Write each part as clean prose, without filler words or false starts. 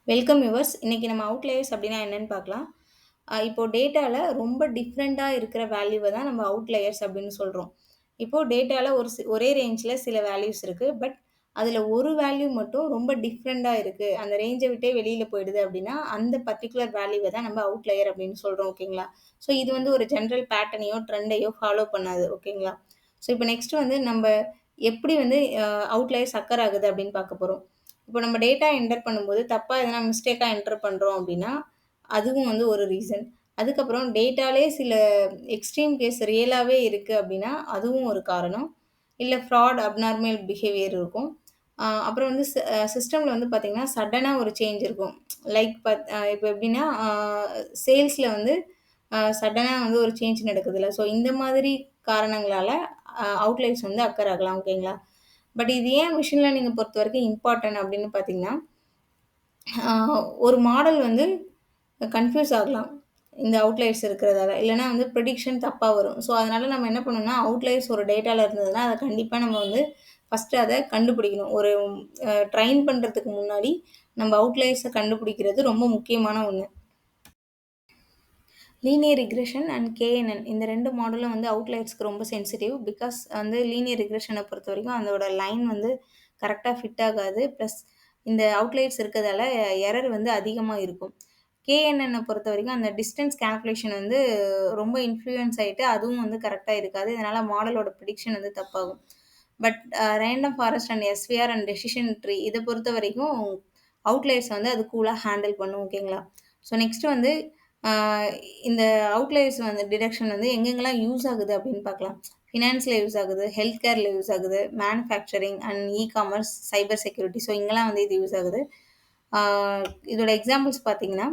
Welcome yours. இன்னைக்கு நம்ம outliers அப்படின்னா என்னன்னு பார்க்கலாம். இப்போ டேட்டால ரொம்ப டிஃப்ரெண்ட்டா இருக்கிற வேல்யூவ தான் நம்ம அவுட்லயர்ஸ் அப்படின்னு சொல்றோம். இப்போ டேட்டால ஒரே ரேஞ்ச்ல சில வேல்யூஸ் இருக்கு. பட் அதில ஒரு வேல்யூ மட்டும் ரொம்ப டிஃப்ரெண்ட்டா இருக்கு. அந்த ரேஞ்ச விட்டே வெளியில போயிடுது அப்படின்னா, அந்த பர்ட்டிகுலர் வேல்யூவ தான் நம்ம அவுட்லயர் அப்படின்னு சொல்றோம். ஓகேங்களா? ஸோ இது வந்து ஒரு ஜெனரல் பேட்டர்னையோ, ட்ரெண்டையோ ஃபாலோ பண்ணாது. ஓகேங்களா? ஸோ இப்போ நெக்ஸ்ட் வந்து நம்ப எப்படி வந்து அவுட்லயர்ஸ் அக்கர் ஆகுது அப்படின்னு பார்க்க போறோம். இப்போ நம்ம டேட்டா என்டர் பண்ணும்போது தப்பா எதனா மிஸ்டேக்கா என்டர் பண்றோம் அப்படின்னா, அதுவும் வந்து ஒரு ரீசன். அதுக்கப்புறம் டேட்டாலே சில எக்ஸ்ட்ரீம் கேஸ் ரியலாவே இருக்கு அப்படின்னா, அதுவும் ஒரு காரணம். இல்ல ஃப்ராட், அப்நார்மல் பிஹேவியர் இருக்கும். அப்புறம் வந்து சிஸ்டம்ல வந்து பார்த்தீங்கன்னா, சடனா ஒரு சேஞ்ச் இருக்கும். லைக் இப்போ எப்படின்னா, சேல்ஸ்ல வந்து சடனா வந்து ஒரு சேஞ்ச் நடக்குதுல்ல. ஸோ இந்த மாதிரி காரணங்களால அவுட்லைர்ஸ் வந்து அக்கர் ஆகலாம். ஓகேங்களா? பட் இது ஏன் மிஷின் லேர்னிங்க பொறுத்தவரைக்கும் இம்பார்ட்டன்ட் அப்படின்னு பார்த்தீங்கன்னா, ஆ ஒரு மாடல் வந்து கன்ஃப்யூஸ் ஆகலாம். இந்த அவுட்லயர்ஸ் இருக்கிறதால. இல்லன்னா வந்து ப்ரிடிக்ஷன் தப்பா வரும். ஸோ, அதனால நம்ம என்ன பண்ணணும்னா, அவுட்லயர்ஸ் ஒரு டேட்டால இருந்ததுன்னா, அத கண்டிப்பா நம்ம வந்து ஃபர்ஸ்ட்டு அத கண்டுபிடிக்கணும். ஒரு ட்ரெயின் பண்றதுக்கு முன்னாடி நம்ம அவுட்லயர்ஸ கண்டுபிடிக்கிறது ரொம்ப முக்கியமான ஒண்ணு. லீனியர் ரிக்ரெஷன் அண்ட் கேஎன்என் இந்த 2 மாடலும் வந்து அவுட்லயர்ஸ்க்கு ரொம்ப சென்சிட்டிவ். பிகாஸ் வந்து லீனியர் ரிக்ரெஷன பொறுத்தவரைக்கும் அதோட லைன் வந்து கரெக்ட்டா ஃபிட் ஆகாது. ப்ளஸ் இந்த அவுட்லயர்ஸ் இருக்கிறதால எரர் வந்து அதிகமா இருக்கும். கேஎன்என்ன பொறுத்தவரைக்கும் அந்த டிஸ்டன்ஸ் கால்குலேஷன் வந்து ரொம்ப இன்ஃப்ளூயன்ஸ் ஆயிட்டு அதுவும் வந்து கரெக்ட்டா இருக்காது. இதனால மாடலோட ப்ரிடிக்ஷன் வந்து தப்பாகும். But random forest and SVR and decision tree இத பொறுத்தவரைக்கும் அவுட்லயர்ஸ வந்து அது கூலா ஹேண்டில் பண்ணும். ஓகேங்களா? ஸோ நெக்ஸ்ட் வந்து ஆ இந்த அவுட்லயர்ஸ் வந்து டிடக்ஷன் வந்து எங்கெங்கலாம் யூஸ் ஆகுது அப்படின்னு பார்க்கலாம். ஃபினான்ஸ்ல யூஸ் ஆகுது, ஹெல்த் கேர்ல யூஸ் ஆகுது, manufacturing and commerce, cyber security. So இங்கலாம் வந்து இது யூஸ் ஆகுது. ஆ இதோட எக்ஸாம்பிள்ஸ் பார்த்தீங்கன்னா,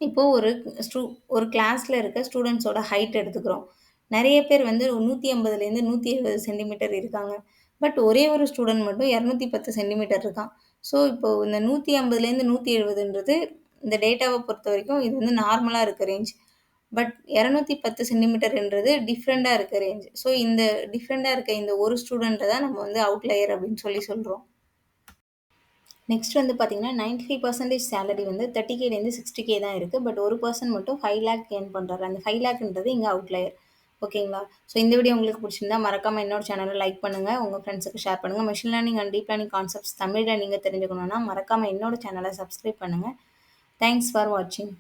இப்போ ஒரு கிளாஸ்ல இருக்க ஸ்டூடண்ட்ஸோட ஹைட் எடுத்துக்கிறோம். நெறைய பேர் வந்து 150லேருந்து 170 சென்டிமீட்டர் இருக்காங்க. பட் ஒரே ஒரு ஸ்டூடண்ட் மட்டும் 210 சென்டிமீட்டர் இருக்கான். ஸோ, இப்போ இந்த 150லேருந்து 170ன்றது இந்த டேட்டாவ பொறுத்தவரைக்கும் இது வந்து நார்மலா இருக்க ரேஞ்ச். பட் 210 சென்டிமீட்டர்ன்றது டிஃப்ரெண்ட்டா இருக்க ரேஞ்ச். ஸோ, இந்த டிஃப்ரெண்ட்டா இருக்க இந்த ஒரு ஸ்டூடண்ட்ட தான் நம்ம வந்து அவுட்லயர் அப்படின்னு சொல்லி சொல்றோம். நெக்ஸ்ட் வந்து பார்த்தீங்கன்னா, 95% சேலரி வந்து 30Kலேருந்து 60K தான் இருக்கு. பட் ஒரு பெர்சன் மட்டும் 5,00,000 ஏர்ன் பண்றாரு. அந்த 5,00,000ன்றது இங்க அவுட்லயர். ஓகேங்களா? ஸோ இந்த வீடியோ உங்களுக்கு பிடிச்சிருந்தா மறக்காம என்னோட சேனல லைக் பண்ணுங்க. உங்க ஃப்ரெண்ட்ஸுக்கு ஷேர் பண்ணுங்க. Machine learning and deep learning concepts தமிழ்ல நீங்க தெரிஞ்சுக்கணும்னா, மறக்காம என்னோட சேனல சப்ஸ்கிரைப் பண்ணுங்க. தேங்க்ஸ் ஃபார் வாட்சிங்.